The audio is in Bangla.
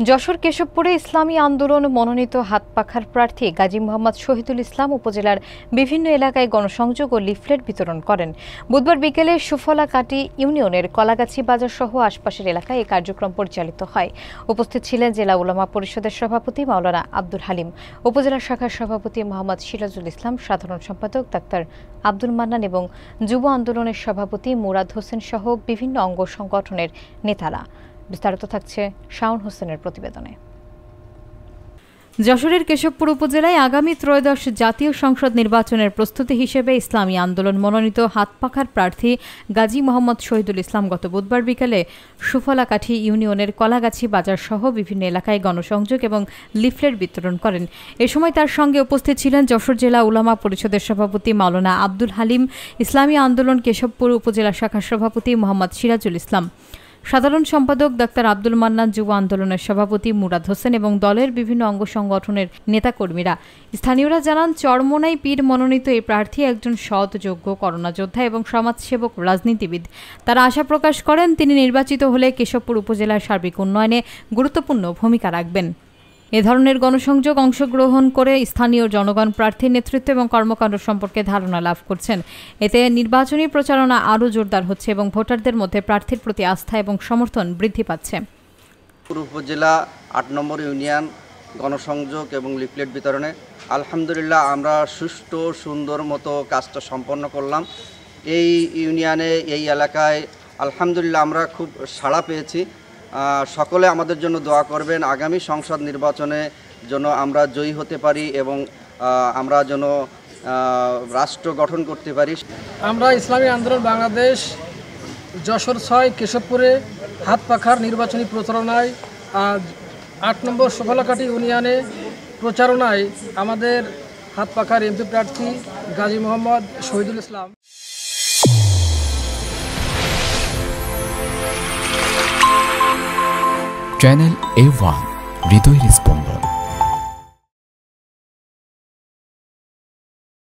যশোর কেশবপুরে ইসলামী আন্দোলন মনোনীত হাতপাখার প্রার্থী গাজী মোহাম্মদ শহীদুল ইসলাম উপজেলার বিভিন্ন এলাকায় গণসংযোগ ও লিফলেট বিতরণ করেন। বুধবার বিকেলে সুফলাকাটি ইউনিয়নের কলাগাছি বাজার সহ আশপাশের এলাকায় এই কার্যক্রম পরিচালিত হয়। উপস্থিত ছিলেন জেলা উলামা পরিষদের সভাপতি মাওলানা আব্দুল হালিম, উপজেলা শাখার সভাপতি মোহাম্মদ সিরাজুল ইসলাম, সাধারণ সম্পাদক ডাক্তার আব্দুল মান্নান এবং যুব আন্দোলনের সভাপতি মুরাদ হোসেন সহ বিভিন্ন অঙ্গ সংগঠনের নেতারা। বিস্তারিত থাকছে শাওন হোসেনের প্রতিবেদনে। যশোরের কেশবপুর উপজেলায় আগামী ত্রয়োদশ জাতীয় সংসদ নির্বাচনের প্রস্তুতি হিসেবে ইসলামী আন্দোলন মনোনীত হাতপাখার প্রার্থী গাজী মোহাম্মদ শহীদুল ইসলাম গত বুধবার বিকেলে সুফলাকাঠি ইউনিয়নের কলাগাছি বাজার সহ বিভিন্ন এলাকায় গণসংযোগ এবং লিফলেট বিতরণ করেন। এ সময় তার সঙ্গে উপস্থিত ছিলেন যশোর জেলা উলামা পরিষদের সভাপতি মাওলানা আব্দুল হালিম, ইসলামী আন্দোলন কেশবপুর উপজেলা শাখার সভাপতি মোহাম্মদ সিরাজুল ইসলাম, সাধারণ সম্পাদক ডাক্তার আব্দুল মান্নান, যুব আন্দোলনের সভাপতি মুরাদ হোসেন এবং দলের বিভিন্ন অঙ্গ সংগঠনের নেতাকর্মীরা। স্থানীয়রা জানান, চরমোনাই পীর মনোনীত এই প্রার্থী একজন সৎ, যোগ্য করোনা যোদ্ধা এবং সমাজসেবক রাজনীতিবিদ। তারা আশা প্রকাশ করেন, তিনি নির্বাচিত হলে কেশবপুর উপজেলার সার্বিক উন্নয়নে গুরুত্বপূর্ণ ভূমিকা রাখবেন। এ ধরনের গণসংযোগ অংশগ্রহণ করে স্থানীয় জনগণ প্রার্থীর নেতৃত্ব এবং কর্মকাণ্ড সম্পর্কে ধারণা লাভ করছেন। এতে নির্বাচনী প্রচারণা আরও জোরদার হচ্ছে এবং ভোটারদের মধ্যে প্রার্থীর প্রতি আস্থা এবং সমর্থন বৃদ্ধি পাচ্ছে। উপজেলা ৮ নম্বর ইউনিয়ন গণসংযোগ এবং লিফলেট বিতরণে আলহামদুলিল্লাহ আমরা সুষ্ঠু সুন্দর মতো কাজটা সম্পন্ন করলাম। এই ইউনিয়নে, এই এলাকায় আলহামদুলিল্লাহ আমরা খুব সাড়া পেয়েছি। সকলে আমাদের জন্য দোয়া করবেন, আগামী সংসদ নির্বাচনে যেন আমরা জয়ী হতে পারি এবং আমরা যেন রাষ্ট্র গঠন করতে পারি। আমরা ইসলামী আন্দোলন বাংলাদেশ যশোর ৬ কেশবপুরে হাতপাখার নির্বাচনী প্রচারণায় আজ ৮ নম্বর সুফলাকাটি ইউনিয়নে প্রচারণায় আমাদের হাতপাখার এমপি প্রার্থী গাজী মোহাম্মদ শহীদুল ইসলাম। চ্যানেল A1 হৃদয়ের স্পন্দন।